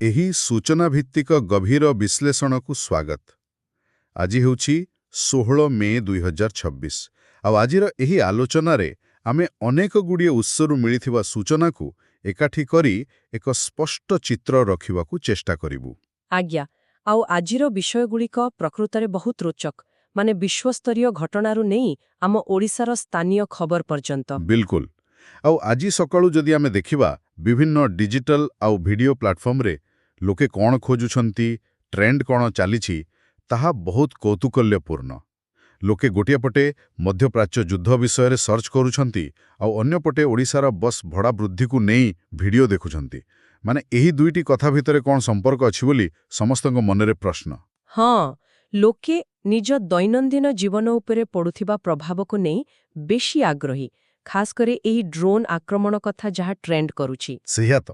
ଏହି ସୂଚନା ଭିତ୍ତିକ ଗଭୀର ବିଶ୍ଳେଷଣକୁ ସ୍ୱାଗତ। ଆଜି ହେଉଛି 16 ମେ 2026 ଆଉ ଆଜିର ଏହି ଆଲୋଚନାରେ ଆମେ ଅନେକଗୁଡ଼ିଏ ଉତ୍ସରୁ ମିଳିଥିବା ସୂଚନାକୁ ଏକାଠି କରି ଏକ ସ୍ପଷ୍ଟ ଚିତ୍ର ରଖିବାକୁ ଚେଷ୍ଟା କରିବୁ। ଆଜ୍ଞା, ଆଉ ଆଜିର ବିଷୟଗୁଡ଼ିକ ପ୍ରକୃତରେ ବହୁତ ରୋଚକ, ମାନେ ବିଶ୍ୱସ୍ତରୀୟ ଘଟଣାରୁ ନେଇ ଆମ ଓଡ଼ିଶାର ସ୍ଥାନୀୟ ଖବର ପର୍ଯ୍ୟନ୍ତ। ବିଲକୁଲ। ଆଉ ଆଜି ସକାଳୁ ଯଦି ଆମେ ଦେଖିବା ବିଭିନ୍ନ ଡିଜିଟାଲ ଆଉ ଭିଡିଓ ପ୍ଲାଟଫର୍ମରେ ଲୋକେ କ'ଣ ଖୋଜୁଛନ୍ତି, ଟ୍ରେଣ୍ଡ କ'ଣ ଚାଲିଛି, ତାହା ବହୁତ କୌତୁକଲ୍ୟପୂର୍ଣ୍ଣ। ଲୋକେ ଗୋଟିଏ ପଟେ ମଧ୍ୟପ୍ରାଚ୍ୟ ଯୁଦ୍ଧ ବିଷୟରେ ସର୍ଚ୍ଚ କରୁଛନ୍ତି ଆଉ ଅନ୍ୟପଟେ ଓଡ଼ିଶାର ବସ୍ ଭଡ଼ା ବୃଦ୍ଧିକୁ ନେଇ ଭିଡିଓ ଦେଖୁଛନ୍ତି। ମାନେ ଏହି ଦୁଇଟି କଥା ଭିତରେ କ'ଣ ସମ୍ପର୍କ ଅଛି ବୋଲି ସମସ୍ତଙ୍କ ମନରେ ପ୍ରଶ୍ନ। ହଁ, ଲୋକେ ନିଜ ଦୈନନ୍ଦିନ ଜୀବନ ଉପରେ ପଡ଼ୁଥିବା ପ୍ରଭାବକୁ ନେଇ ବେଶୀ ଆଗ୍ରହୀ, ଖାସ୍ କରି ଏହି ଡ୍ରୋନ୍ ଆକ୍ରମଣ କଥା ଯାହା ଟ୍ରେଣ୍ଡ କରୁଛି। ସେଇଆ ତ।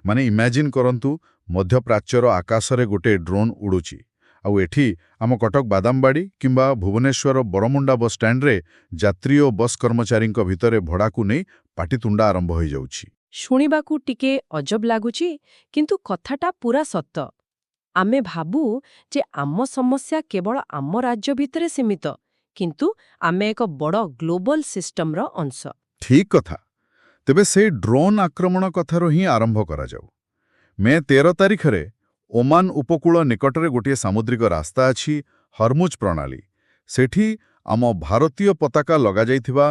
ମାନେ ଇମାଜିନ୍ କରନ୍ତୁ, ମଧ୍ୟପ୍ରାଚ୍ୟର ଆକାଶରେ ଗୋଟେ ଡ୍ରୋନ୍ ଉଡ଼ୁଛି ଆଉ ଏଠି ଆମ କଟକ ବାଦାମବାଡ଼ି କିମ୍ବା ଭୁବନେଶ୍ୱର ବରମୁଣ୍ଡା ବସ୍ ଷ୍ଟାଣ୍ଡରେ ଯାତ୍ରୀ ଓ ବସ୍ କର୍ମଚାରୀଙ୍କ ଭିତରେ ଭଡ଼ାକୁ ନେଇ ପାଟିତୁଣ୍ଡା ଆରମ୍ଭ ହୋଇଯାଉଛି। ଶୁଣିବାକୁ ଟିକେ ଅଜବ ଲାଗୁଛି, କିନ୍ତୁ କଥାଟା ପୁରା ସତ। ଆମେ ଭାବୁ ଯେ ଆମ ସମସ୍ୟା କେବଳ ଆମ ରାଜ୍ୟ ଭିତରେ ସୀମିତ, କିନ୍ତୁ ଆମେ ଏକ ବଡ଼ ଗ୍ଲୋବାଲ ସିଷ୍ଟମର ଅଂଶ। ଠିକ୍ କଥା। ତେବେ ସେଇ ଡ୍ରୋନ୍ ଆକ୍ରମଣ କଥାରୁ ହିଁ ଆରମ୍ଭ କରାଯାଉ। ମେ 13 ତାରିଖରେ ଓମାନ ଉପକୂଳ ନିକଟରେ ଗୋଟିଏ ସାମୁଦ୍ରିକ ରାସ୍ତା ଅଛି, ହରମୁଜ ପ୍ରଣାଳୀ। ସେଠି ଆମ ଭାରତୀୟ ପତାକା ଲଗାଯାଇଥିବା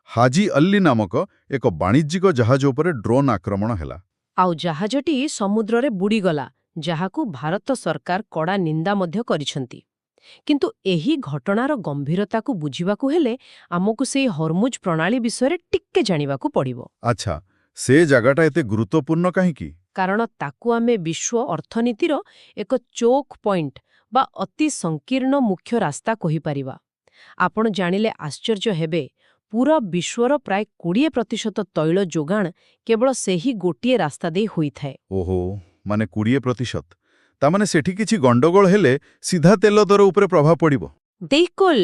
ହାଜି ଅଲ୍ଲି ନାମକ ଏକ ବାଣିଜ୍ୟିକ ଜାହାଜ ଉପରେ ଡ୍ରୋନ୍ ଆକ୍ରମଣ ହେଲା। ଆଉ ଜାହାଜଟି ସମୁଦ୍ରରେ ବୁଡ଼ିଗଲା, ଯାହାକୁ ଭାରତ ସରକାର କଡ଼ା ନିନ୍ଦା ମଧ୍ୟ କରିଛନ୍ତି। କିନ୍ତୁ ଏହି ଘଟଣାର ଗମ୍ଭୀରତାକୁ ବୁଝିବାକୁ ହେଲେ ଆମକୁ ସେହି ହରମୁଜ ପ୍ରଣାଳୀ ବିଷୟରେ ଟିକେ ଜାଣିବାକୁ ପଡ଼ିବ। ଆଚ୍ଛା, ସେ ଜାଗାଟା ଏତେ ଗୁରୁତ୍ୱପୂର୍ଣ୍ଣ କାହିଁକି? କାରଣ ତାକୁ ଆମେ ବିଶ୍ୱ ଅର୍ଥନୀତିର ଏକ ଚୋକ୍ ପଏଣ୍ଟ ବା ଅତି ସଂକୀର୍ଣ୍ଣ ମୁଖ୍ୟ ରାସ୍ତା କହିପାରିବା। ଆପଣ ଜାଣିଲେ ଆଶ୍ଚର୍ଯ୍ୟ ହେବେ, ପୁରା ବିଶ୍ୱର ପ୍ରାୟ 20% ତୈଳ ଯୋଗାଣ କେବଳ ସେହି ଗୋଟିଏ ରାସ୍ତା ଦେଇ ହୋଇଥାଏ। ଓହୋ, ମାନେ 20%। ତାମାନେ ସେଠି କିଛି ଗଣ୍ଡଗୋଳ ହେଲେ ସିଧା ତେଲ ଦର ଉପରେ ପ୍ରଭାବ ପଡ଼ିବ। ବିଲକୁଲ।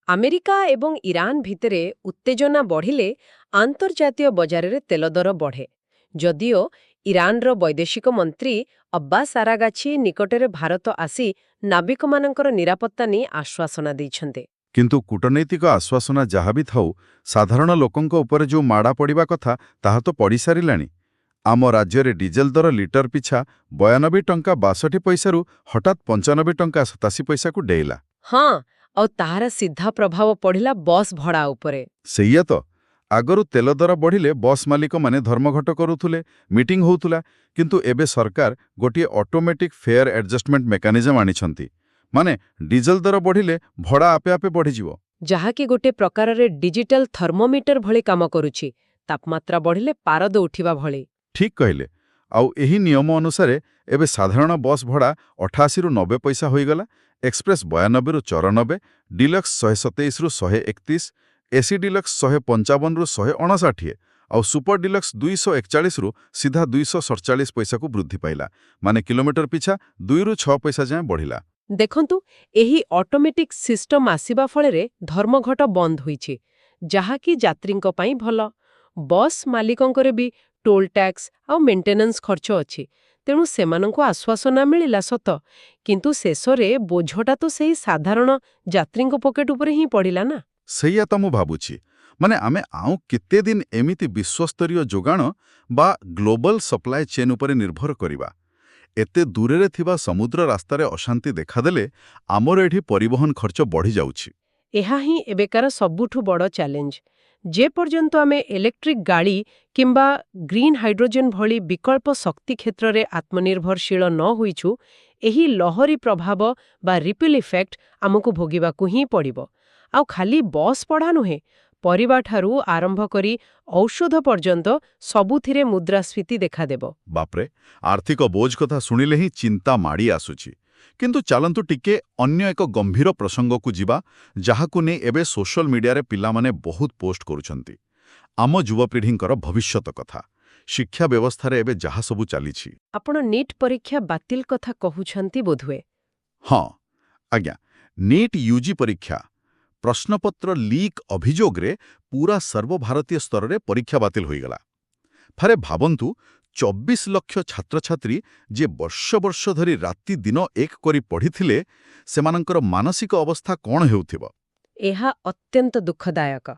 ଆମେରିକା ଏବଂ ଇରାନ ଭିତରେ ଉତ୍ତେଜନା ବଢ଼ିଲେ ଆନ୍ତର୍ଜାତୀୟ ବଜାରରେ ତେଲ ଦର ବଢ଼େ। ଯଦିଓ ଇରାନର ବୈଦେଶିକ ମନ୍ତ୍ରୀ ଅବ୍ବାସ ଆରାଗାଛି ନିକଟରେ ଭାରତ ଆସି ନାବିକମାନଙ୍କର ନିରାପତ୍ତା ନେଇ ଆଶ୍ୱାସନା ଦେଇଛନ୍ତି। କିନ୍ତୁ କୂଟନୈତିକ ଆଶ୍ୱାସନା ଯାହା ବି ଥାଉ, ସାଧାରଣ ଲୋକଙ୍କ ଉପରେ ଯେଉଁ ମାଡ଼ା ପଡ଼ିବା କଥା ତାହା ତ ପଡ଼ିସାରିଲାଣି। ଆମ ରାଜ୍ୟରେ ଡିଜେଲ ଦର ଲିଟର ପିଛା 92 ଟଙ୍କା 62 ପଇସାରୁ ହଠାତ୍ 95 ଟଙ୍କା 87 ପଇସାକୁ ଡେଇଁଲା। ହଁ, ଆଉ ତାହାର ସିଧା ପ୍ରଭାବ ପଡ଼ିଲା ବସ୍ ଭଡ଼ା ଉପରେ। ସେଇଆ ତ। ଆଗରୁ ତେଲ ଦର ବଢ଼ିଲେ ବସ୍ ମାଲିକମାନେ ଧର୍ମଘଟ କରୁଥିଲେ, ମିଟିଂ ହେଉଥିଲା। କିନ୍ତୁ ଏବେ ସରକାର ଗୋଟିଏ ଅଟୋମେଟିକ୍ ଫେୟାର ଆଡଜଷ୍ଟମେଣ୍ଟ ମେକାନିଜମ ଆଣିଛନ୍ତି। ମାନେ ଡିଜେଲ ଦର ବଢ଼ିଲେ ଭଡ଼ା ଆପେ ଆପେ ବଢ଼ିଯିବ। ଯାହାକି ଗୋଟେ ପ୍ରକାରରେ ଡିଜିଟାଲ ଥର୍ମୋମିଟର ଭଳି କାମ କରୁଛି, ତାପମାତ୍ରା ବଢ଼ିଲେ ପାରଦ ଉଠିବା ଭଳି। ଠିକ୍ କହିଲେ। ଆଉ ଏହି ନିୟମ ଅନୁସାରେ ଏବେ ସାଧାରଣ ବସ୍ ଭଡ଼ା 88ରୁ 90 ପଇସା ହୋଇଗଲା, ଏକ୍ସପ୍ରେସ୍ 92ରୁ 94, ଡିଲକ୍ସ 127ରୁ 131, ଏସି ଡିଲକ୍ସ 155ରୁ 159 ଆଉ ସୁପର ଡିଲକ୍ସ 241ରୁ ସିଧା 247 ପଇସାକୁ ବୃଦ୍ଧି ପାଇଲା। ମାନେ କିଲୋମିଟର ପିଛା 2ରୁ 6 ପଇସା ଯାଏଁ ବଢ଼ିଲା। ଦେଖନ୍ତୁ, ଏହି ଅଟୋମେଟିକ୍ ସିଷ୍ଟମ ଆସିବା ଫଳରେ ଧର୍ମଘଟ ବନ୍ଦ ହୋଇଛି, ଯାହାକି ଯାତ୍ରୀଙ୍କ ପାଇଁ ଭଲ। ବସ୍ ମାଲିକଙ୍କର ବି ଟୋଲ୍ ଟ୍ୟାକ୍ସ ଆଉ ମେଣ୍ଟେନାନ୍ସ ଖର୍ଚ୍ଚ ଅଛି, ତେଣୁ ସେମାନଙ୍କୁ ଆଶ୍ୱାସନା ମିଳିଲା ସତ, କିନ୍ତୁ ଶେଷରେ ବୋଝଟା ତ ସେହି ସାଧାରଣ ଯାତ୍ରୀଙ୍କ ପକେଟ ଉପରେ ହିଁ ପଡ଼ିଲା ନା। ସେଇଆ ତ ମୁଁ ଭାବୁଛି। ମାନେ ଆମେ ଆଉ କେତେ ଦିନ ଏମିତି ବିଶ୍ୱସ୍ତରୀୟ ଯୋଗାଣ ବା ଗ୍ଲୋବାଲ ସପ୍ଲାଏ ଚେନ୍ ଉପରେ ନିର୍ଭର କରିବା? ଏତେ ଦୂରରେ ଥିବା ସମୁଦ୍ର ରାସ୍ତାରେ ଅଶାନ୍ତି ଦେଖାଦେଲେ ଆମର ଏଠି ପରିବହନ ଖର୍ଚ୍ଚ ବଢ଼ିଯାଉଛି। ଏହା ହିଁ ଏବେକାର ସବୁଠୁ ବଡ଼ ଚ୍ୟାଲେଞ୍ଜ। ଯେ ପର୍ଯ୍ୟନ୍ତ ଆମେ ଇଲେକ୍ଟ୍ରିକ୍ ଗାଡ଼ି କିମ୍ବା ଗ୍ରୀନ୍ ହାଇଡ୍ରୋଜେନ୍ ଭଳି ବିକଳ୍ପ ଶକ୍ତି କ୍ଷେତ୍ରରେ ଆତ୍ମନିର୍ଭରଶୀଳ ନ ହୋଇଛୁ, ଏହି ଲହରୀ ପ୍ରଭାବ ବା ରିପଲ୍ ଇଫେକ୍ଟ ଆମକୁ ଭୋଗିବାକୁ ହିଁ ପଡ଼ିବ। ଆଉ ଖାଲି ବସ୍ ଭଡ଼ା ନୁହେଁ, ପରିବାଠାରୁ ଆରମ୍ଭ କରି ଔଷଧ ପର୍ଯ୍ୟନ୍ତ ସବୁଥିରେ ମୁଦ୍ରାସ୍ଫୀତି ଦେଖାଦେବ। ବାପରେ, ଆର୍ଥିକ ବୋଝ କଥା ଶୁଣିଲେ ହିଁ ଚିନ୍ତା ମାଡ଼ି ଆସୁଛି। କିନ୍ତୁ ଚାଲନ୍ତୁ ଟିକେ ଅନ୍ୟ ଏକ ଗମ୍ଭୀର ପ୍ରସଙ୍ଗକୁ ଯିବା, ଯାହାକୁ ନେଇ ଏବେ ସୋଶାଲ ମିଡିଆରେ ପିଲାମାନେ ବହୁତ ପୋଷ୍ଟ କରୁଛନ୍ତି। ଆମ ଯୁବପିଢ଼ିଙ୍କର ଭବିଷ୍ୟତ କଥା। ଶିକ୍ଷା ବ୍ୟବସ୍ଥାରେ ଏବେ ଯାହା ସବୁ ଚାଲିଛି। ଆପଣ ନିଟ୍ ପରୀକ୍ଷା ବାତିଲ କଥା କହୁଛନ୍ତି ବୋଧହୁଏ? ହଁ ଆଜ୍ଞା, ନିଟ୍ ୟୁଜି ପରୀକ୍ଷା ପ୍ରଶ୍ନପତ୍ର ଲିକ୍ ଅଭିଯୋଗରେ ପୁରା ସର୍ବଭାରତୀୟ ସ୍ତରରେ ପରୀକ୍ଷା ବାତିଲ ହୋଇଗଲା। ଫାରେ ଭାବନ୍ତୁ, 24 ଲକ୍ଷ ଛାତ୍ରଛାତ୍ରୀ ଯେ ବର୍ଷ ବର୍ଷ ଧରି ରାତି ଦିନ ଏକ କରି ପଢ଼ିଥିଲେ ସେମାନଙ୍କର ମାନସିକ ଅବସ୍ଥା କ'ଣ ହେଉଥିବ? ଏହା ଅତ୍ୟନ୍ତ ଦୁଃଖଦାୟକ।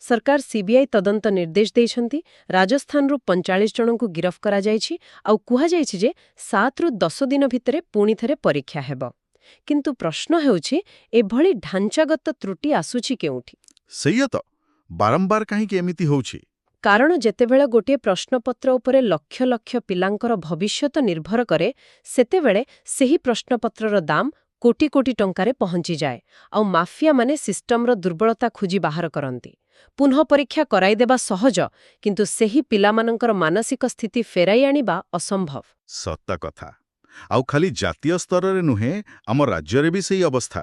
ସରକାର ସିବିଆଇ ତଦନ୍ତ ନିର୍ଦ୍ଦେଶ ଦେଇଛନ୍ତି। ରାଜସ୍ଥାନରୁ 45 ଜଣଙ୍କୁ ଗିରଫ କରାଯାଇଛି ଆଉ କୁହାଯାଇଛି ଯେ 7ରୁ 10 ଦିନ ଭିତରେ ପୁଣିଥରେ ପରୀକ୍ଷା ହେବ। କିନ୍ତୁ ପ୍ରଶ୍ନ ହେଉଛି, ଏଭଳି ଢାଞ୍ଚାଗତ ତ୍ରୁଟି ଆସୁଛି କେଉଁଠି? ସେଇଆ ତ, ବାରମ୍ବାର କାହିଁକି ଏମିତି ହେଉଛି? କାରଣ ଯେତେବେଳେ ଗୋଟିଏ ପ୍ରଶ୍ନପତ୍ର ଉପରେ ଲକ୍ଷ ଲକ୍ଷ ପିଲାଙ୍କର ଭବିଷ୍ୟତ ନିର୍ଭର କରେ, ସେତେବେଳେ ସେହି ପ୍ରଶ୍ନପତ୍ରର ଦାମ କୋଟି କୋଟି ଟଙ୍କାରେ ପହଞ୍ଚିଯାଏ ଆଉ ମାଫିଆମାନେ ସିଷ୍ଟମର ଦୁର୍ବଳତା ଖୋଜି ବାହାର କରନ୍ତି। ପୁନଃ ପରୀକ୍ଷା କରାଇଦେବା ସହଜ, କିନ୍ତୁ ସେହି ପିଲାମାନଙ୍କର ମାନସିକ ସ୍ଥିତି ଫେରାଇ ଆଣିବା ଅସମ୍ଭବ। ସତ କଥା। ଆଉ ଖାଲି ଜାତୀୟ ସ୍ତରରେ ନୁହେଁ, ଆମ ରାଜ୍ୟରେ ବି ସେଇ ଅବସ୍ଥା।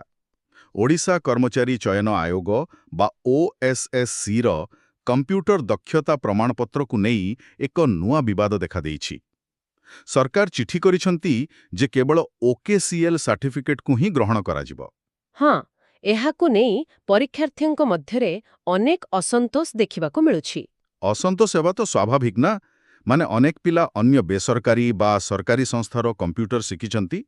ଓଡ଼ିଶା କର୍ମଚାରୀ ଚୟନ ଆୟୋଗ ବା OSSCର କମ୍ପ୍ୟୁଟର ଦକ୍ଷତା ପ୍ରମାଣପତ୍ରକୁ ନେଇ ଏକ ନୂଆ ବିବାଦ ଦେଖାଦେଇଛି। ସରକାର ଚିଠି କରିଛନ୍ତି ଯେ କେବଳ OKCL ସାର୍ଟିଫିକେଟକୁ ହିଁ ଗ୍ରହଣ କରାଯିବ। ହଁ, ଏହାକୁ ନେଇ ପରୀକ୍ଷାର୍ଥୀଙ୍କ ମଧ୍ୟରେ ଅନେକ ଅସନ୍ତୋଷ ଦେଖିବାକୁ ମିଳୁଛି। ଅସନ୍ତୋଷ ହେବା ତ ସ୍ୱାଭାବିକ ନା। ମାନେ ଅନେକ ପିଲା ଅନ୍ୟ ବେସରକାରୀ ବା ସରକାରୀ ସଂସ୍ଥାର କମ୍ପ୍ୟୁଟର ଶିଖିଛନ୍ତି।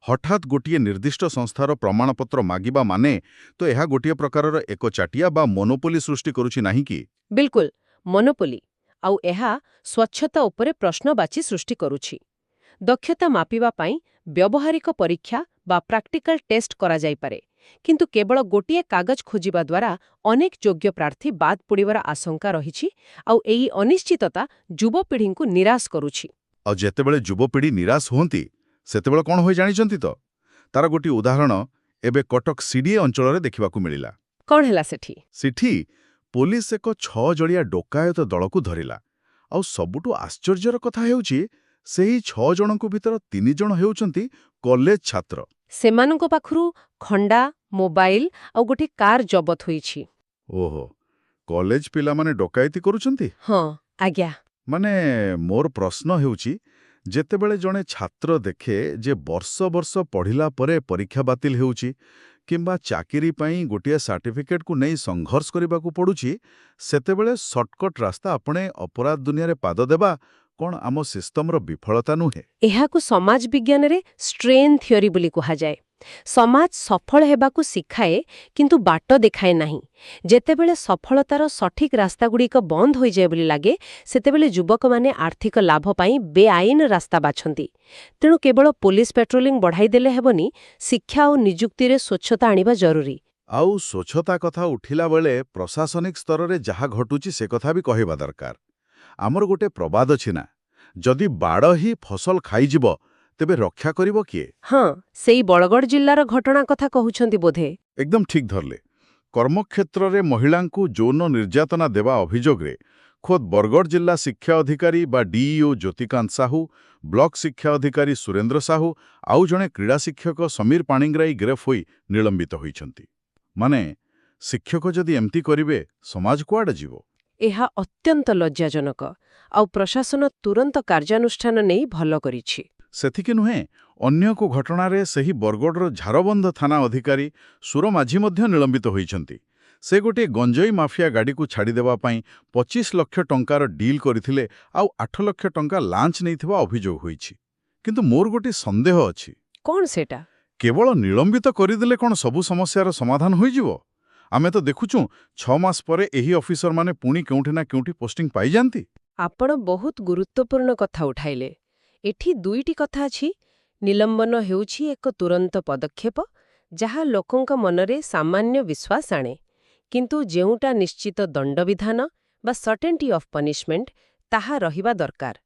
ହଠାତ୍ ଗୋଟିଏ ନିର୍ଦ୍ଦିଷ୍ଟ ସଂସ୍ଥାର ପ୍ରମାଣପତ୍ର ମାଗିବା ମାନେ ତ ଏହା ଗୋଟିଏ ପ୍ରକାରର ଏକଚାଟିଆ ବା ମୋନୋପୋଲି ସୃଷ୍ଟି କରୁଛି ନାହିଁ କି? ବିଲକୁଲ, ମୋନୋପୋଲି। ଆଉ ଏହା ସ୍ୱଚ୍ଛତା ଉପରେ ପ୍ରଶ୍ନବାଚୀ ସୃଷ୍ଟି କରୁଛି। ଦକ୍ଷତା ମାପିବା ପାଇଁ ବ୍ୟବହାରିକ ପରୀକ୍ଷା ବା ପ୍ରାକ୍ଟିକାଲ ଟେଷ୍ଟ କରାଯାଇପାରେ, କିନ୍ତୁ କେବଳ ଗୋଟିଏ କାଗଜ ଖୋଜିବା ଦ୍ୱାରା ଅନେକ ଯୋଗ୍ୟ ପ୍ରାର୍ଥୀ ବାଦ୍ ପଡ଼ିବାର ଆଶଙ୍କା ରହିଛି ଆଉ ଏହି ଅନିଶ୍ଚିତତା ଯୁବପିଢ଼ିଙ୍କୁ ନିରାଶ କରୁଛି। ଆଉ ଯେତେବେଳେ ଯୁବପିଢ଼ି ନିରାଶ ହୁଅନ୍ତି ସେତେବେଳେ କ'ଣ ହୁଏ ଜାଣିଛନ୍ତି ତ? ତାର ଗୋଟିଏ ଉଦାହରଣ ଏବେ କଟକ CDA ଅଞ୍ଚଳରେ ଦେଖିବାକୁ ମିଳିଲା। କ'ଣ ହେଲା ସେଠି? ସେଠି ପୋଲିସ ଏକ 6 ଜଣିଆ ଡକାୟତ ଦଳକୁ ଧରିଲା। ଆଉ ସବୁଠୁ ଆଶ୍ଚର୍ଯ୍ୟର କଥା ହେଉଛି, ସେହି 6 ଜଣଙ୍କ ଭିତର 3 ଜଣ ହେଉଛନ୍ତି କଲେଜ ଛାତ୍ର। ସେମାନଙ୍କ ପାଖରୁ ଖଣ୍ଡା, ମୋବାଇଲ ଆଉ ଗୋଟେ କାର୍ ଜବତ ହୋଇଛି। ଓହୋ, କଲେଜ ପିଲାମାନେ ଡକାୟତି କରୁଛନ୍ତି? ହଁ, ଆଜ୍ଞା। ମାନେ ମୋର ପ୍ରଶ୍ନ ହେଉଛି, ଯେତେବେଳେ ଜଣେ ଛାତ୍ର ଦେଖେ ଯେ ବର୍ଷ ବର୍ଷ ପଢ଼ିଲା ପରେ ପରୀକ୍ଷା ବାତିଲ ହେଉଛି କିମ୍ବା ଚାକିରି ପାଇଁ ଗୋଟିଏ ସାର୍ଟିଫିକେଟକୁ ନେଇ ସଂଘର୍ଷ କରିବାକୁ ପଡ଼ୁଛି, ସେତେବେଳେ ସର୍ଟକଟ୍ ରାସ୍ତା ଆପଣେଇ ଅପରାଧ ଦୁନିଆରେ ପାଦ ଦେବା କ'ଣ ଆମ ସିଷ୍ଟମର ବିଫଳତା ନୁହେଁ? ଏହାକୁ ସମାଜ ବିଜ୍ଞାନରେ ଷ୍ଟ୍ରେନ୍ ଥିଓରି ବୋଲି କୁହାଯାଏ। ସମାଜ ସଫଳ ହେବାକୁ ଶିଖାଏ, କିନ୍ତୁ ବାଟ ଦେଖାଏ ନାହିଁ। ଯେତେବେଳେ ସଫଳତାର ସଠିକ୍ ରାସ୍ତାଗୁଡ଼ିକ ବନ୍ଦ ହୋଇଯାଏ ବୋଲି ଲାଗେ, ସେତେବେଳେ ଯୁବକମାନେ ଆର୍ଥିକ ଲାଭ ପାଇଁ ବେଆଇନ ରାସ୍ତା ବାଛନ୍ତି। ତେଣୁ କେବଳ ପୋଲିସ ପେଟ୍ରୋଲିଂ ବଢ଼ାଇଦେଲେ ହେବନି, ଶିକ୍ଷା ଓ ନିଯୁକ୍ତିରେ ସ୍ୱଚ୍ଛତା ଆଣିବା ଜରୁରୀ। ଆଉ ସ୍ୱଚ୍ଛତା କଥା ଉଠିଲା ବେଳେ ପ୍ରଶାସନିକ ସ୍ତରରେ ଯାହା ଘଟୁଛି ସେ କଥା ବି କହିବା ଦରକାର। ଆମର ଗୋଟେ ପ୍ରବାଦ ଅଛି ନା, ଯଦି ବାଡ଼ ହିଁ ଫସଲ ଖାଇଯିବ ତେବେ ରକ୍ଷା କରିବ କିଏ? ହଁ, ସେଇ ବରଗଡ଼ ଜିଲ୍ଲାର ଘଟଣା କଥା କହୁଛନ୍ତି ବୋଧେ। ଏକଦମ ଠିକ୍ ଧରିଲେ। କର୍ମକ୍ଷେତ୍ରରେ ମହିଳାଙ୍କୁ ଯୌନ ନିର୍ଯାତନା ଦେବା ଅଭିଯୋଗରେ ଖୋଦ୍ ବରଗଡ଼ ଜିଲ୍ଲା ଶିକ୍ଷା ଅଧିକାରୀ ବା DEO ଜ୍ୟୋତିକାନ୍ତ ସାହୁ, ବ୍ଲକ ଶିକ୍ଷା ଅଧିକାରୀ ସୁରେନ୍ଦ୍ର ସାହୁ ଆଉ ଜଣେ କ୍ରୀଡ଼ା ଶିକ୍ଷକ ସମୀର ପାଣିଗ୍ରାହୀ ଗିରଫ ହୋଇ ନିଲମ୍ବିତ ହୋଇଛନ୍ତି। ମାନେ ଶିକ୍ଷକ ଯଦି ଏମିତି କରିବେ, ସମାଜ କୁଆଡ଼େ ଯିବ? ଏହା ଅତ୍ୟନ୍ତ ଲଜ୍ଜାଜନକ ଆଉ ପ୍ରଶାସନ ତୁରନ୍ତ କାର୍ଯ୍ୟାନୁଷ୍ଠାନ ନେଇ ଭଲ କରିଛି। ସେତିକି ନୁହେଁ, ଅନ୍ୟ ଏକ ଘଟଣାରେ ସେହି ବରଗଡ଼ର ଝାରବନ୍ଧ ଥାନା ଅଧିକାରୀ ସୁର ମାଝୀ ମଧ୍ୟ ନିଲମ୍ବିତ ହୋଇଛନ୍ତି। ସେ ଗୋଟିଏ ଗଞ୍ଜେଇ ମାଫିଆ ଗାଡ଼ିକୁ ଛାଡ଼ିଦେବା ପାଇଁ 25 ଲକ୍ଷ ଟଙ୍କାର ଡିଲ୍ କରିଥିଲେ ଆଉ 8 ଲକ୍ଷ ଟଙ୍କା ଲାଞ୍ଚ ନେଇଥିବା ଅଭିଯୋଗ ହୋଇଛି। କିନ୍ତୁ ମୋର ଗୋଟିଏ ସନ୍ଦେହ ଅଛି। କ'ଣ ସେଟା? କେବଳ ନିଲମ୍ବିତ କରିଦେଲେ କ'ଣ ସବୁ ସମସ୍ୟାର ସମାଧାନ ହୋଇଯିବ? ଆମେ ତ ଦେଖୁଛୁ 6 ମାସ ପରେ ଏହି ଅଫିସରମାନେ ପୁଣି କେଉଁଠି ନା କେଉଁଠି ପୋଷ୍ଟିଂ ପାଇଯାନ୍ତି। ଆପଣ ବହୁତ ଗୁରୁତ୍ୱପୂର୍ଣ୍ଣ କଥା ଉଠାଇଲେ। ଏଠି ଦୁଇଟି କଥା ଅଛି। ନିଲମ୍ବନ ହେଉଛି ଏକ ତୁରନ୍ତ ପଦକ୍ଷେପ, ଯାହା ଲୋକଙ୍କ ମନରେ ସାମାନ୍ୟ ବିଶ୍ୱାସ ଆଣେ। କିନ୍ତୁ ଯେଉଁଟା ନିଶ୍ଚିତ ଦଣ୍ଡବିଧାନ ବା ସର୍ଟେନିଟି ଅଫ୍ ପନିଶମେଣ୍ଟ, ତାହା ରହିବା ଦରକାର।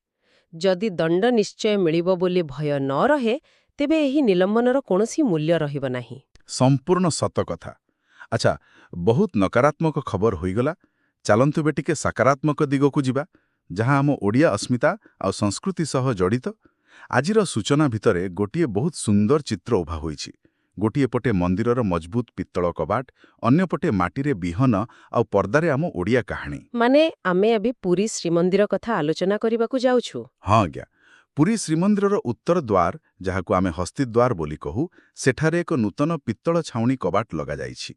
ଯଦି ଦଣ୍ଡ ନିଶ୍ଚୟ ମିଳିବ ବୋଲି ଭୟ ନ ରହେ, ତେବେ ଏହି ନିଲମ୍ବନର କୌଣସି ମୂଲ୍ୟ ରହିବ ନାହିଁ। ସମ୍ପୂର୍ଣ୍ଣ ସତ କଥା। ଆଚ୍ଛା, ବହୁତ ନକାରାତ୍ମକ ଖବର ହୋଇଗଲା। ଚାଲନ୍ତୁ ଏବେ ଟିକେ ସକାରାତ୍ମକ ଦିଗକୁ ଯିବା, ଯାହା ଆମ ଓଡ଼ିଆ ଅସ୍ମିତା ଆଉ ସଂସ୍କୃତି ସହ ଜଡ଼ିତ। ଆଜିର ସୂଚନା ଭିତରେ ଗୋଟିଏ ବହୁତ ସୁନ୍ଦର ଚିତ୍ର ଉଭା ହୋଇଛି। ଗୋଟିଏ ପଟେ ମନ୍ଦିରର ମଜବୁତ ପିତ୍ତଳ କବାଟ, ଅନ୍ୟପଟେ ମାଟିରେ ବିହନ ଆଉ ପର୍ଦ୍ଦାରେ ଆମ ଓଡ଼ିଆ କାହାଣୀ। ମାନେ ଆମେ ଏବେ ପୁରୀ ଶ୍ରୀମନ୍ଦିର କଥା ଆଲୋଚନା କରିବାକୁ ଯାଉଛୁ। ହଁ ଆଜ୍ଞା, ପୁରୀ ଶ୍ରୀମନ୍ଦିରର ଉତ୍ତର ଦ୍ୱାର, ଯାହାକୁ ଆମେ ହସ୍ତିଦ୍ୱାର ବୋଲି କହୁ, ସେଠାରେ ଏକ ନୂତନ ପିତ୍ତଳ ଛାଉଣି କବାଟ ଲଗାଯାଇଛି।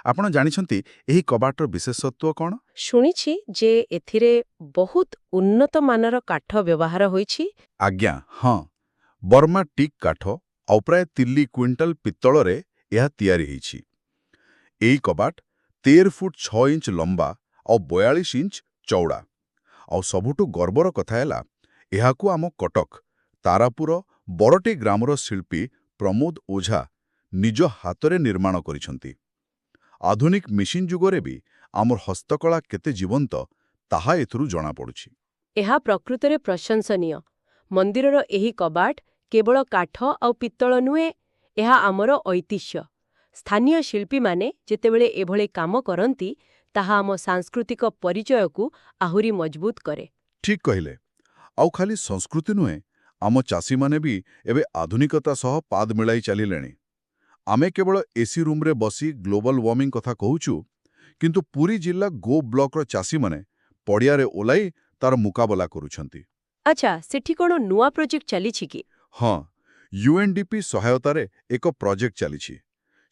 ଆପଣ ଜାଣିଛନ୍ତି ଏହି କବାଟର ବିଶେଷତ୍ୱ କ'ଣ? ଶୁଣିଛି ଯେ ଏଥିରେ ବହୁତ ଉନ୍ନତ ମାନର କାଠ ବ୍ୟବହାର ହୋଇଛି। ଆଜ୍ଞା, ହଁ। ବର୍ମା ଟିକ୍ କାଠ ଆଉ ପ୍ରାୟ 3 କ୍ୱିଣ୍ଟାଲ ପିତ୍ତଳରେ ଏହା ତିଆରି ହୋଇଛି। ଏହି କବାଟ 13 ଫୁଟ 6 ଇଞ୍ଚ ଲମ୍ବା ଆଉ 42 ଇଞ୍ଚ ଚଉଡ଼ା। ଆଉ ସବୁଠୁ ଗର୍ବର କଥା ହେଲା, ଏହାକୁ ଆମ କଟକ, ତାରାପୁର ବରଟି ଗ୍ରାମର ଶିଳ୍ପୀ ପ୍ରମୋଦ ଓଝା ନିଜ ହାତରେ ନିର୍ମାଣ କରିଛନ୍ତି। ଆଧୁନିକ ମେସିନ ଯୁଗରେ ବି ଆମର ହସ୍ତକଳା କେତେ ଜୀବନ୍ତ ତାହା ଏଥିରୁ ଜଣାପଡ଼ୁଛି। ଏହା ପ୍ରକୃତରେ ପ୍ରଶଂସନୀୟ। ମନ୍ଦିରର ଏହି କବାଟ କେବଳ କାଠ ଆଉ ପିତ୍ତଳ ନୁହେଁ, ଏହା ଆମର ଐତିହ୍ୟ। ସ୍ଥାନୀୟ ଶିଳ୍ପୀମାନେ ଯେତେବେଳେ ଏଭଳି କାମ କରନ୍ତି, ତାହା ଆମ ସାଂସ୍କୃତିକ ପରିଚୟକୁ ଆହୁରି ମଜବୁତ କରେ। ଠିକ୍ କହିଲେ। ଆଉ ଖାଲି ସଂସ୍କୃତି ନୁହେଁ, ଆମ ଚାଷୀମାନେ ବି ଏବେ ଆଧୁନିକତା ସହ ପାଦ ମିଳାଇ ଚାଲିଲେଣି। ଆମେ କେବଳ ଏସି ରୁମ୍ରେ ବସି ଗ୍ଲୋବାଲ ୱାର୍ମିଂ କଥା କହୁଛୁ, କିନ୍ତୁ ପୁରୀ ଜିଲ୍ଲା ଗୋ ବ୍ଲକର ଚାଷୀମାନେ ପଡ଼ିଆରେ ଓହ୍ଲାଇ ତାର ମୁକାବିଲା କରୁଛନ୍ତି। ଆଚ୍ଛା, ସେଠି କ'ଣ ନୂଆ ପ୍ରୋଜେକ୍ଟ ଚାଲିଛି କି? ହଁ, UNDP ସହାୟତାରେ ଏକ ପ୍ରୋଜେକ୍ଟ ଚାଲିଛି।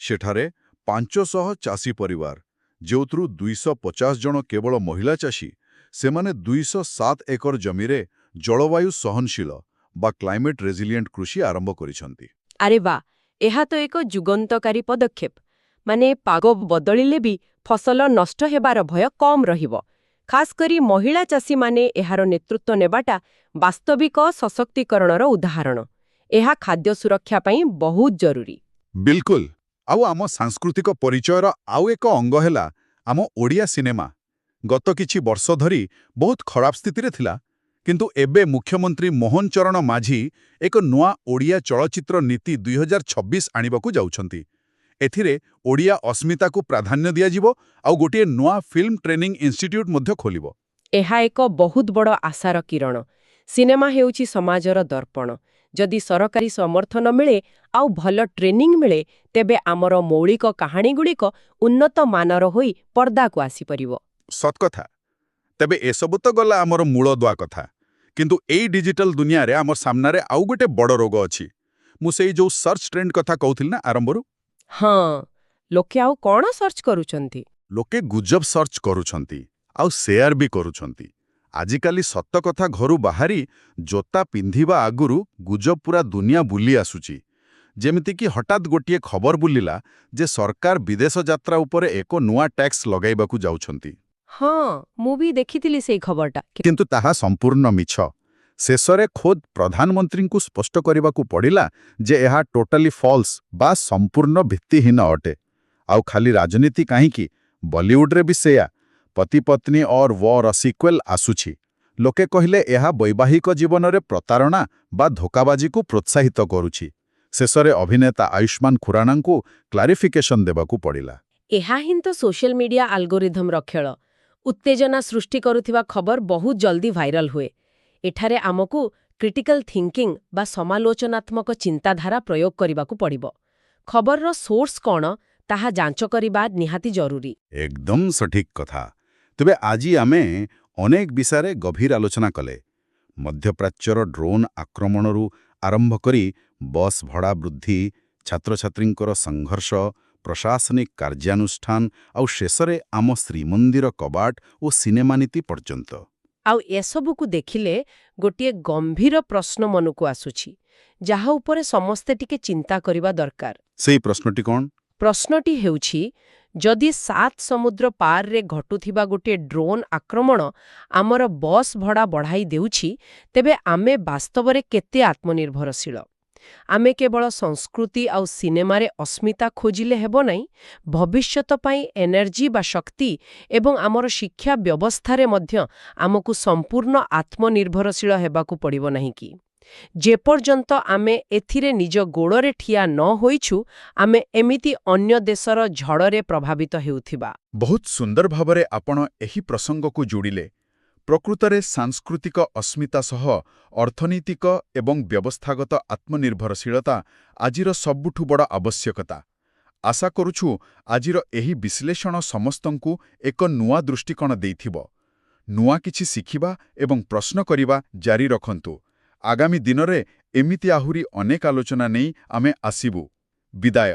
ସେଠାରେ 500 ଚାଷୀ ପରିବାର, ଯେଉଁଥିରୁ 250 ଜଣ କେବଳ ମହିଳା ଚାଷୀ, ସେମାନେ 207 ଏକର ଜମିରେ ଜଳବାୟୁ ସହନଶୀଳ ବା କ୍ଲାଇମେଟ୍ ରେଜିଲିଏଣ୍ଟ କୃଷି ଆରମ୍ଭ କରିଛନ୍ତି। ଆରେ ବା, ଏହା ତ ଏକ ଯୁଗନ୍ତକାରୀ ପଦକ୍ଷେପ। ମାନେ ପାଗ ବଦଳିଲେ ବି ଫସଲ ନଷ୍ଟ ହେବାର ଭୟ କମ୍ ରହିବ। ଖାସ୍ କରି ମହିଳା ଚାଷୀମାନେ ଏହାର ନେତୃତ୍ୱ ନେବାଟା ବାସ୍ତବିକ ସଶକ୍ତିକରଣର ଉଦାହରଣ। ଏହା ଖାଦ୍ୟ ସୁରକ୍ଷା ପାଇଁ ବହୁତ ଜରୁରୀ। ବିଲକୁଲ। ଆଉ ଆମ ସାଂସ୍କୃତିକ ପରିଚୟର ଆଉ ଏକ ଅଙ୍ଗ ହେଲା ଆମ ଓଡ଼ିଆ ସିନେମା। ଗତ କିଛି ବର୍ଷ ଧରି ବହୁତ ଖରାପ ସ୍ଥିତିରେ ଥିଲା, କିନ୍ତୁ ଏବେ ମୁଖ୍ୟମନ୍ତ୍ରୀ ମୋହନ ଚରଣ ମାଝୀ ଏକ ନୂଆ ଓଡ଼ିଆ ଚଳଚ୍ଚିତ୍ର ନୀତି 2026 ଆଣିବାକୁ ଯାଉଛନ୍ତି। ଏଥିରେ ଓଡ଼ିଆ ଅସ୍ମିତାକୁ ପ୍ରାଧାନ୍ୟ ଦିଆଯିବ ଆଉ ଗୋଟିଏ ନୂଆ ଫିଲ୍ମ ଟ୍ରେନିଂ ଇନଷ୍ଟିଟ୍ୟୁଟ୍ ମଧ୍ୟ ଖୋଲିବ। ଏହା ଏକ ବହୁତ ବଡ଼ ଆଶାର କିରଣ। ସିନେମା ହେଉଛି ସମାଜର ଦର୍ପଣ। ଯଦି ସରକାରୀ ସମର୍ଥନ ମିଳେ ଆଉ ଭଲ ଟ୍ରେନିଂ ମିଳେ, ତେବେ ଆମର ମୌଳିକ କାହାଣୀଗୁଡ଼ିକ ଉନ୍ନତ ମାନର ହୋଇ ପର୍ଦ୍ଦାକୁ ଆସିପାରିବ। ସତକଥା। ତେବେ ଏସବୁ ତ ଗଲା ଆମର ମୂଳଦୁଆ କଥା। କିନ୍ତୁ ଏଇ ଡିଜିଟାଲ ଦୁନିଆରେ ଆମ ସାମ୍ନାରେ ଆଉ ଗୋଟେ ବଡ଼ ରୋଗ ଅଛି। ମୁଁ ସେଇ ଯୋଉ ସର୍ଚ୍ଚ ଟ୍ରେଣ୍ଡ କଥା କହୁଥିଲି ନା ଆରମ୍ଭରୁ। ହଁ, ଲୋକେ ଆଉ କ'ଣ ସର୍ଚ୍ଚ କରୁଛନ୍ତି? ଲୋକେ ଗୁଜବ ସର୍ଚ୍ଚ କରୁଛନ୍ତି ଆଉ ସେୟାର ବି କରୁଛନ୍ତି। ଆଜିକାଲି ସତ କଥା ଘରୁ ବାହାରି ଜୋତା ପିନ୍ଧିବା ଆଗରୁ ଗୁଜବ ପୁରା ଦୁନିଆ ବୁଲି ଆସୁଛି। ଯେମିତିକି ହଠାତ୍ ଗୋଟିଏ ଖବର ବୁଲିଲା ଯେ ସରକାର ବିଦେଶ ଯାତ୍ରା ଉପରେ ଏକ ନୂଆ ଟ୍ୟାକ୍ସ ଲଗାଇବାକୁ ଯାଉଛନ୍ତି। ହଁ, ମୁଁ ବି ଦେଖିଥିଲି ସେଇ ଖବରଟା। କିନ୍ତୁ ତାହା ସମ୍ପୂର୍ଣ୍ଣ ମିଛ। ଶେଷରେ ଖୋଦ୍ ପ୍ରଧାନମନ୍ତ୍ରୀଙ୍କୁ ସ୍ପଷ୍ଟ କରିବାକୁ ପଡ଼ିଲା ଯେ ଏହା ଟୋଟାଲି ଫଲ୍ସ ବା ସମ୍ପୂର୍ଣ୍ଣ ଭିତ୍ତିହୀନ ଅଟେ। ଆଉ ଖାଲି ରାଜନୀତି କାହିଁକି, ବଲିଉଡରେ ବି ସେୟା। ପତି ପତ୍ନୀ ଅର ୱର ସିକ୍ୱେଲ ଆସୁଛି। ଲୋକେ କହିଲେ ଏହା ବୈବାହିକ ଜୀବନରେ ପ୍ରତାରଣା ବା ଧୋକାବାଜିକୁ ପ୍ରୋତ୍ସାହିତ କରୁଛି। ଶେଷରେ ଅଭିନେତା ଆୟୁଷ୍ମାନ ଖୁରାନାଙ୍କୁ କ୍ଲାରିଫିକେସନ୍ ଦେବାକୁ ପଡ଼ିଲା। ଏହା ହିଁ ତ ସୋସିଆଲ ମିଡିଆ ଆଲଗୋରିଥମର ଖେଳ। ଉତ୍ତେଜନା ସୃଷ୍ଟି କରୁଥିବା ଖବର ବହୁତ ଜଲ୍ଦି ଭାଇରାଲ ହୁଏ। ଏଠାରେ ଆମକୁ କ୍ରିଟିକାଲ ଥିଙ୍କିଂ ବା ସମାଲୋଚନାତ୍ମକ ଚିନ୍ତାଧାରା ପ୍ରୟୋଗ କରିବାକୁ ପଡ଼ିବ। ଖବରର ସୋର୍ସ କ'ଣ, ତାହା ଯାଞ୍ଚ କରିବା ନିହାତି ଜରୁରୀ। ଏକଦମ ସଠିକ୍ କଥା। ତେବେ ଆଜି ଆମେ ଅନେକ ବିଷୟରେ ଗଭୀର ଆଲୋଚନା କଲେ। ମଧ୍ୟପ୍ରାଚ୍ୟର ଡ୍ରୋନ୍ ଆକ୍ରମଣରୁ ଆରମ୍ଭ କରି ବସ୍ ଭଡ଼ା ବୃଦ୍ଧି, ଛାତ୍ରଛାତ୍ରୀଙ୍କର ସଂଘର୍ଷ, ପ୍ରଶାସନିକ କାର୍ଯ୍ୟାନୁଷ୍ଠାନ ଆଉ ଶେଷରେ ଆମ ଶ୍ରୀମନ୍ଦିର କବାଟ ଓ ସିନେମା ନୀତି ପର୍ଯ୍ୟନ୍ତ। ଆଉ ଏସବୁକୁ ଦେଖିଲେ ଗୋଟିଏ ଗମ୍ଭୀର ପ୍ରଶ୍ନ ମନକୁ ଆସୁଛି, ଯାହା ଉପରେ ସମସ୍ତେ ଟିକେ ଚିନ୍ତା କରିବା ଦରକାର। ସେଇ ପ୍ରଶ୍ନଟି କ'ଣ? ପ୍ରଶ୍ନଟି ହେଉଛି, ଯଦି 7 ସମୁଦ୍ର ପାରରେ ଘଟୁଥିବା ଗୋଟିଏ ଡ୍ରୋନ୍ ଆକ୍ରମଣ ଆମର ବସ୍ ଭଡ଼ା ବଢ଼ାଇ ଦେଉଛି, ତେବେ ଆମେ ବାସ୍ତବରେ କେତେ ଆତ୍ମନିର୍ଭରଶୀଳ? ଆମେ କେବଳ ସଂସ୍କୃତି ଆଉ ସିନେମାରେ ଅସ୍ମିତା ଖୋଜିଲେ ହେବ ନାହିଁ, ଭବିଷ୍ୟତ ପାଇଁ ଏନର୍ଜି ବା ଶକ୍ତି ଏବଂ ଆମର ଶିକ୍ଷା ବ୍ୟବସ୍ଥାରେ ମଧ୍ୟ ଆମକୁ ସମ୍ପୂର୍ଣ୍ଣ ଆତ୍ମନିର୍ଭରଶୀଳ ହେବାକୁ ପଡ଼ିବ ନାହିଁ କି? ଯେପର୍ଯ୍ୟନ୍ତ ଆମେ ଏଥିରେ ନିଜ ଗୋଡ଼ରେ ଠିଆ ନ ହୋଇଛୁ, ଆମେ ଏମିତି ଅନ୍ୟ ଦେଶର ଝଡ଼ରେ ପ୍ରଭାବିତ ହେଉଥିବା। ବହୁତ ସୁନ୍ଦର ଭାବରେ ଆପଣ ଏହି ପ୍ରସଙ୍ଗକୁ ଯୋଡ଼ିଲେ। ପ୍ରକୃତରେ ସାଂସ୍କୃତିକ ଅସ୍ମିତା ସହ ଅର୍ଥନୈତିକ ଏବଂ ବ୍ୟବସ୍ଥାଗତ ଆତ୍ମନିର୍ଭରଶୀଳତା ଆଜିର ସବୁଠୁ ବଡ଼ ଆବଶ୍ୟକତା। ଆଶା କରୁଛୁ ଆଜିର ଏହି ବିଶ୍ଳେଷଣ ସମସ୍ତଙ୍କୁ ଏକ ନୂଆ ଦୃଷ୍ଟିକୋଣ ଦେଇଥିବ। ନୂଆ କିଛି ଶିଖିବା ଏବଂ ପ୍ରଶ୍ନ କରିବା ଜାରି ରଖନ୍ତୁ। ଆଗାମୀ ଦିନରେ ଏମିତି ଆହୁରି ଅନେକ ଆଲୋଚନା ନେଇ ଆମେ ଆସିବୁ। ବିଦାୟ।